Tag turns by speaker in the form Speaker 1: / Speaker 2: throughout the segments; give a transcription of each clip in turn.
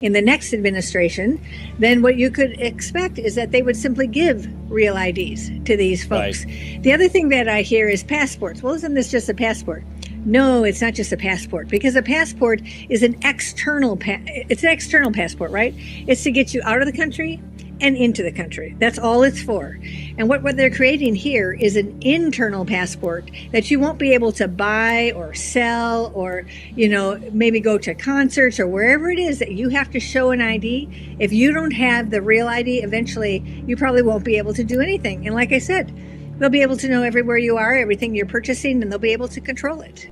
Speaker 1: in the next administration, then what you could expect is that they would simply give real IDs to these folks.
Speaker 2: Right.
Speaker 1: The other thing that I hear is passports. Well, isn't this just a passport? No, it's not just a passport, because a passport is an external it's an external passport, right? It's to get you out of the country and into the country. That's all it's for. And what they're creating here is an internal passport that you won't be able to buy or sell or, maybe go to concerts or wherever it is that you have to show an ID. If you don't have the real ID, eventually you probably won't be able to do anything. And like I said, they'll be able to know everywhere you are, everything you're purchasing, and they'll be able to control it.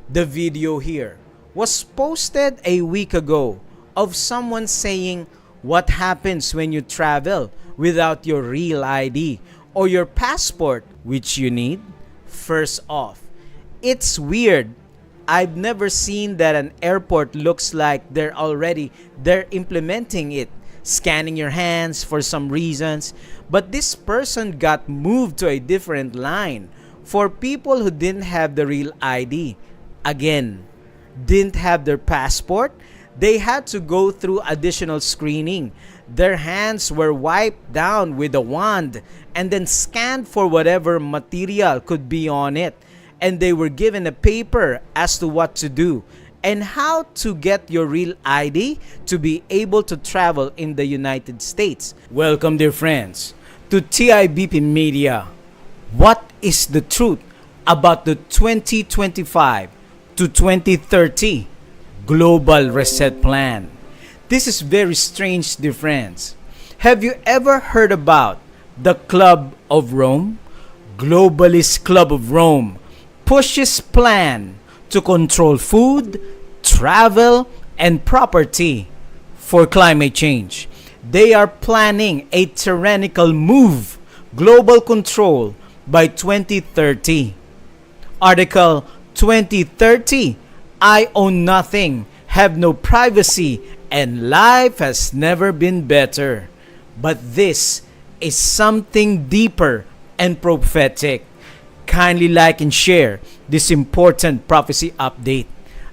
Speaker 3: The video here was posted a week ago of someone saying what happens when you travel without your real ID or your passport, which you need. First off, it's weird. I've never seen that an airport looks like they're implementing it, scanning your hands for some reasons. But this person got moved to a different line for people who didn't have the real ID. Again, didn't have their passport. They had to go through additional screening. Their hands were wiped down with a wand and then scanned for whatever material could be on it. And they were given a paper as to what to do and how to get your real ID to be able to travel in the United States. Welcome, dear friends, to TIBP Media. What is the truth about the 2025 to 2030 Global Reset Plan? This is very strange, dear friends. Have you ever heard about the Club of Rome? Globalist Club of Rome pushes plan to control food, travel, and property for climate change. They are planning a tyrannical move, global control by 2030. Article 2030, I own nothing, have no privacy, and life has never been better. But this is something deeper and prophetic. Kindly like and share this important prophecy update.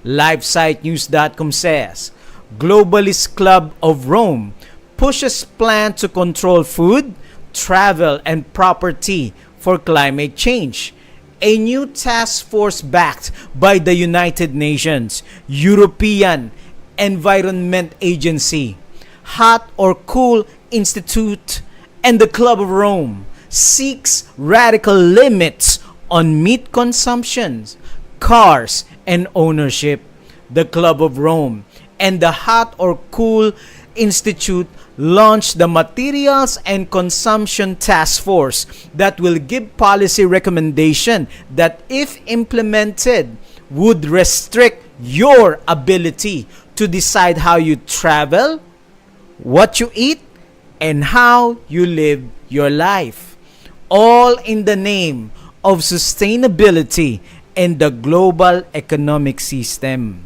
Speaker 3: LifeSiteNews.com says, Globalist Club of Rome pushes plan to control food, travel, and property for climate change. A new task force backed by the United Nations, European Environment Agency, Hot or Cool Institute, and the Club of Rome seeks radical limits on meat consumption, cars, and ownership. The Club of Rome and the Hot or Cool Institute launched the Materials and Consumption Task Force that will give policy recommendation that, if implemented, would restrict your ability to decide how you travel, what you eat, and how you live your life, all in the name of sustainability and the global economic system.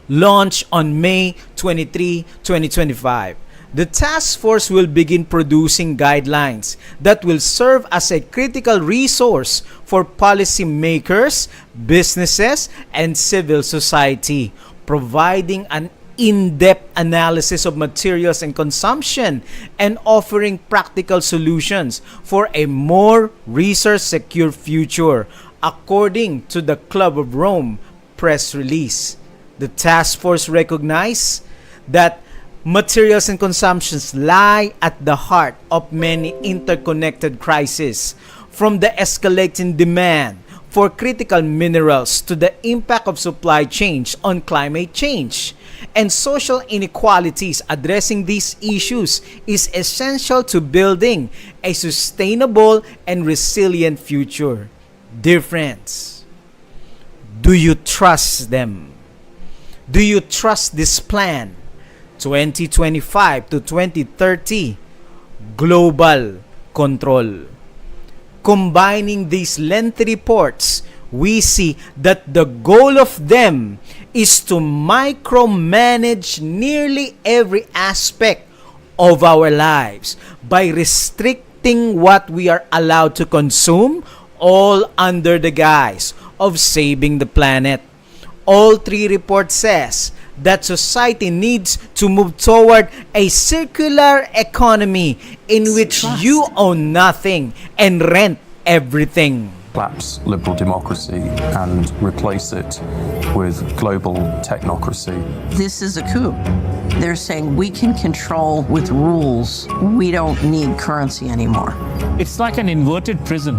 Speaker 3: Launched on May 23, 2025. The task force will begin producing guidelines that will serve as a critical resource for policymakers, businesses, and civil society, providing an in-depth analysis of materials and consumption and offering practical solutions for a more resource-secure future, according to the Club of Rome press release. The task force recognized that materials and consumptions lie at the heart of many interconnected crises, from the escalating demand for critical minerals to the impact of supply chains on climate change and social inequalities. Addressing these issues is essential to building a sustainable and resilient future. Dear friends, do you trust them? Do you trust this plan? 2025 to 2030 global control. Combining these lengthy reports, we see that the goal of them is to micromanage nearly every aspect of our lives by restricting what we are allowed to consume, all under the guise of saving the planet. All three reports says that society needs to move toward a circular economy in which you own nothing and rent everything.
Speaker 2: Collapse liberal democracy and replace it with global technocracy.
Speaker 4: This is a coup. They're saying we can control with rules. We don't need currency anymore.
Speaker 5: It's like an inverted prison.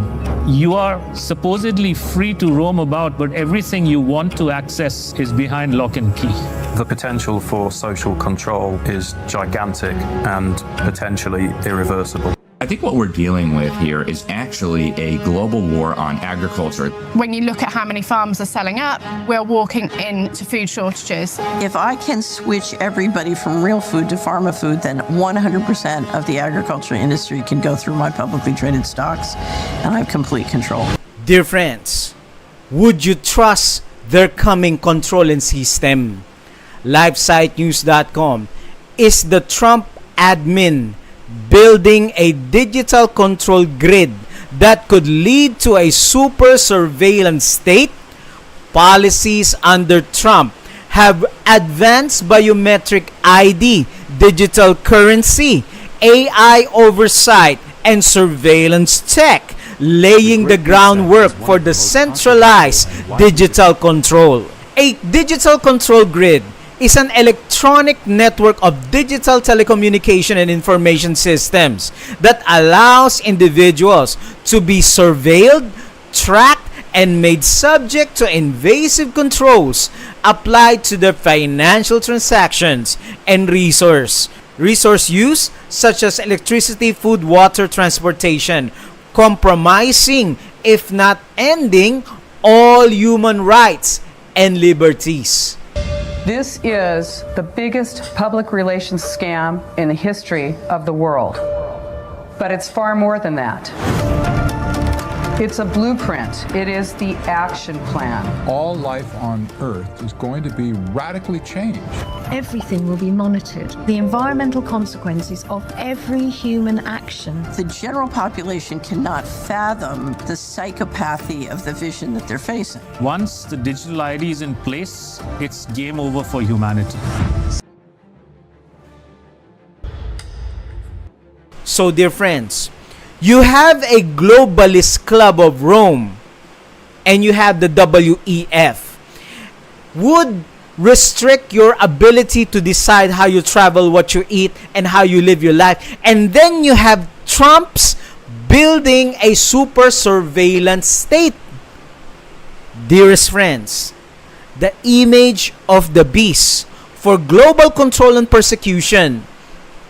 Speaker 5: You are supposedly free to roam about, but everything you want to access is behind lock and key.
Speaker 2: The potential for social control is gigantic and potentially irreversible.
Speaker 6: I think what we're dealing with here is actually a global war on agriculture.
Speaker 7: When you look at how many farms are selling up, we're walking into food shortages.
Speaker 4: If I can switch everybody from real food to pharma food, then 100% of the agriculture industry can go through my publicly traded stocks, and I have complete control.
Speaker 3: Dear friends, would you trust their coming controlling system? LifeSiteNews.com is the Trump admin building a digital control grid that could lead to a super surveillance state. Policies under Trump have advanced biometric ID, digital currency, AI oversight, and surveillance tech, laying the groundwork for the centralized digital control. A digital control grid is an electronic network of digital telecommunication and information systems that allows individuals to be surveilled, tracked, and made subject to invasive controls applied to their financial transactions and resource use, such as electricity, food, water, transportation, compromising, if not ending, all human rights and liberties.
Speaker 8: This is the biggest public relations scam in the history of the world. But it's far more than that. It's a blueprint. It is the action plan.
Speaker 9: All life on Earth is going to be radically changed.
Speaker 10: Everything will be monitored. The environmental consequences of every human action.
Speaker 4: The general population cannot fathom the psychopathy of the vision that they're facing.
Speaker 5: Once the digital ID is in place, it's game over for humanity.
Speaker 3: So, dear friends, you have a globalist club of Rome and you have the WEF. Would restrict your ability to decide how you travel, what you eat, and how you live your life. And then you have Trump's building a super surveillance state. Dearest friends, the image of the beast for global control and persecution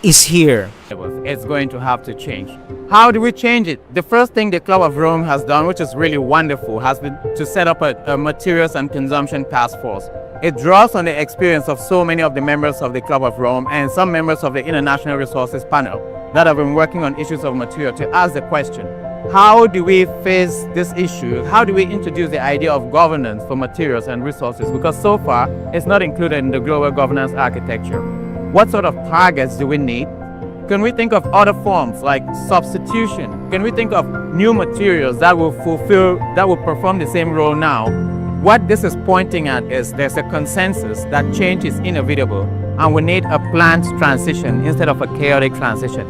Speaker 3: is here.
Speaker 11: It's going to have to change. How do we change it? The first thing the Club of Rome has done, which is really wonderful, has been to set up a materials and consumption task force. It draws on the experience of so many of the members of the Club of Rome and some members of the International Resources Panel that have been working on issues of material to ask the question, how do we face this issue? How do we introduce the idea of governance for materials and resources? Because so far, it's not included in the global governance architecture. What sort of targets do we need? Can we think of other forms like substitution? Can we think of new materials that will perform the same role now? What this is pointing at is there's a consensus that change is inevitable and we need a planned transition instead of a chaotic transition.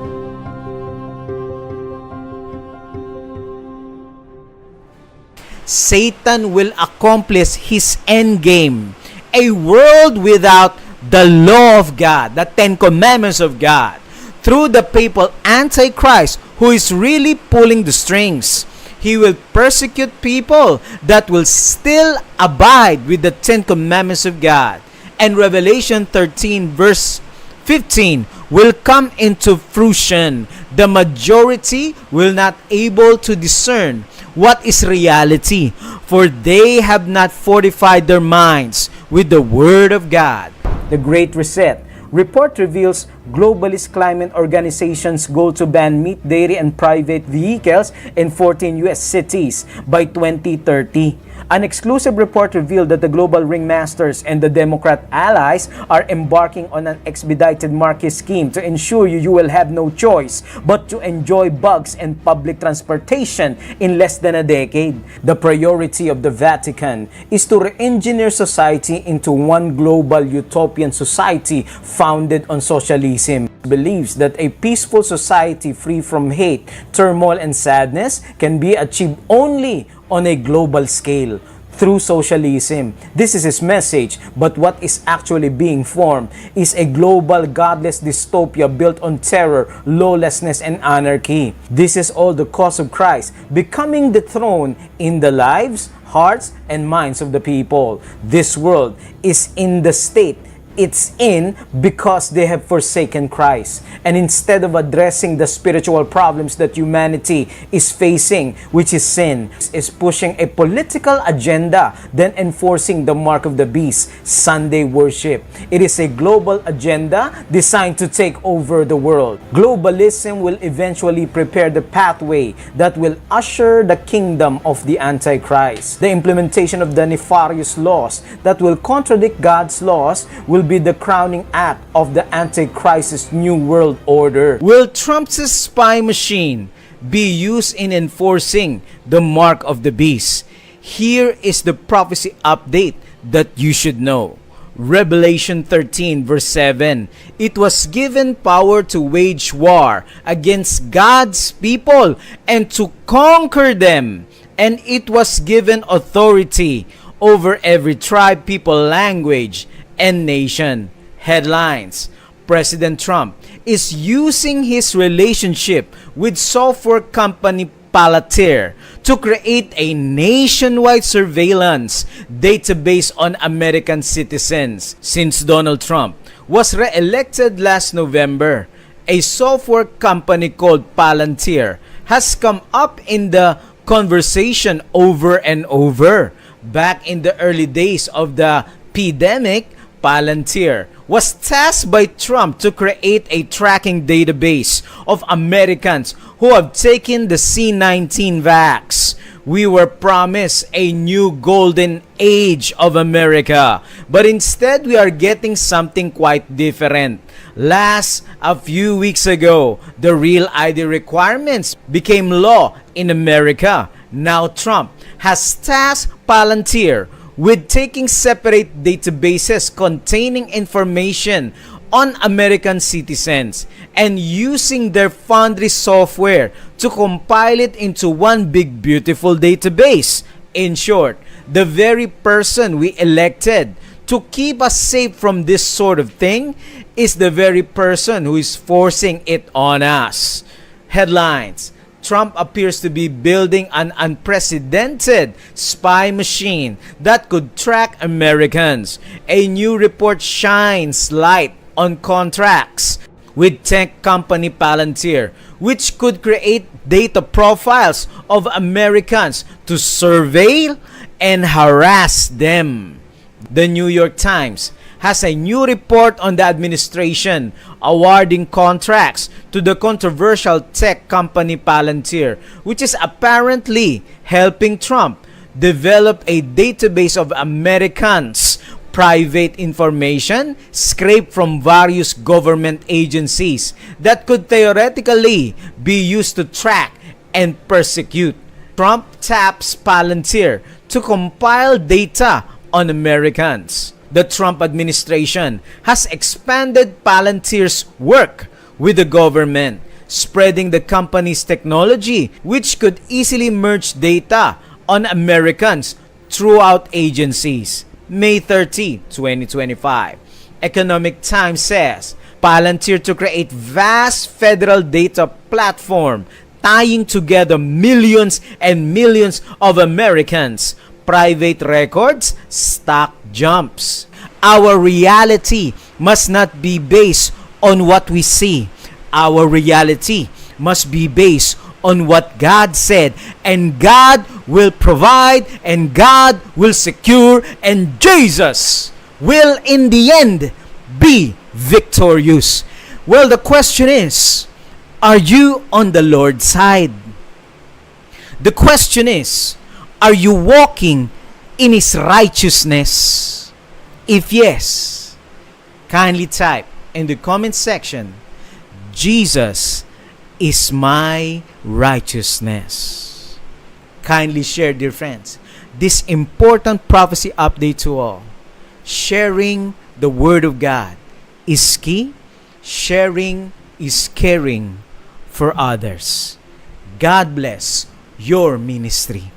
Speaker 3: Satan will accomplish his end game, a world without the law of God, the 10 commandments of God, through the papal Antichrist who is really pulling the strings. He will persecute people that will still abide with the 10 commandments of God. And Revelation 13 verse 15 will come into fruition. The majority will not able to discern what is reality, for they have not fortified their minds with the Word of God. The Great Reset report reveals globalist climate organization's goal to ban meat, dairy, and private vehicles in 14 U.S. cities by 2030. An exclusive report revealed that the global ringmasters and the Democrat allies are embarking on an expedited market scheme to ensure you will have no choice but to enjoy bugs and public transportation in less than a decade. The priority of the Vatican is to re-engineer society into one global utopian society founded on socialism. It believes that a peaceful society free from hate, turmoil, and sadness can be achieved only on a global scale through socialism. This is his message, but what is actually being formed is a global godless dystopia built on terror, lawlessness, and anarchy. This is all the cause of Christ becoming the throne in the lives, hearts, and minds of the people. This world is in the state it's in because they have forsaken Christ. And instead of addressing the spiritual problems that humanity is facing, which is sin, is pushing a political agenda, then enforcing the mark of the beast, Sunday worship. It is a global agenda designed to take over the world. Globalism will eventually prepare the pathway that will usher the kingdom of the Antichrist. The implementation of the nefarious laws that will contradict God's laws will be the crowning act of the Antichrist's new world order.
Speaker 12: Will Trump's spy machine be used in enforcing the mark of the beast? Here is the prophecy update that you should know. Revelation 13 verse 7. It was given power to wage war against God's people and to conquer them. And it was given authority over every tribe, people, language, and nation. Headlines: President Trump is using his relationship with software company Palantir to create a nationwide surveillance database on American citizens. Since Donald Trump was re-elected last November, a software company called Palantir has come up in the conversation over and over. Back in the early days of the pandemic, Palantir was tasked by Trump to create a tracking database of Americans who have taken the C-19 vax. We were promised a new golden age of America, but instead we are getting something quite different. A few weeks ago, the Real ID requirements became law in America. Now Trump has tasked Palantir with taking separate databases containing information on American citizens and using their Foundry software to compile it into one big beautiful database. In short, the very person we elected to keep us safe from this sort of thing is the very person who is forcing it on us. Headlines: Trump appears to be building an unprecedented spy machine that could track Americans. A new report shines light on contracts with tech company Palantir, which could create data profiles of Americans to surveil and harass them. The New York Times has a new report on the administration awarding contracts to the controversial tech company Palantir, which is apparently helping Trump develop a database of Americans' private information scraped from various government agencies that could theoretically be used to track and persecute. Trump taps Palantir to compile data on Americans. The Trump administration has expanded Palantir's work with the government, spreading the company's technology, which could easily merge data on Americans throughout agencies. May 30, 2025. Economic Times says Palantir to create vast federal data platform tying together millions and millions of Americans' private records, stock jumps. Our reality must not be based on what we see. Our reality must be based on what God said, and God will provide, and God will secure, and Jesus will in the end be victorious. Well, the question is, are you on the Lord's side? The question is, are you walking in His righteousness? If yes, kindly type in the comment section, Jesus is my righteousness. Kindly share, dear friends, this important prophecy update to all. Sharing the Word of God is key. Sharing is caring for others. God bless your ministry.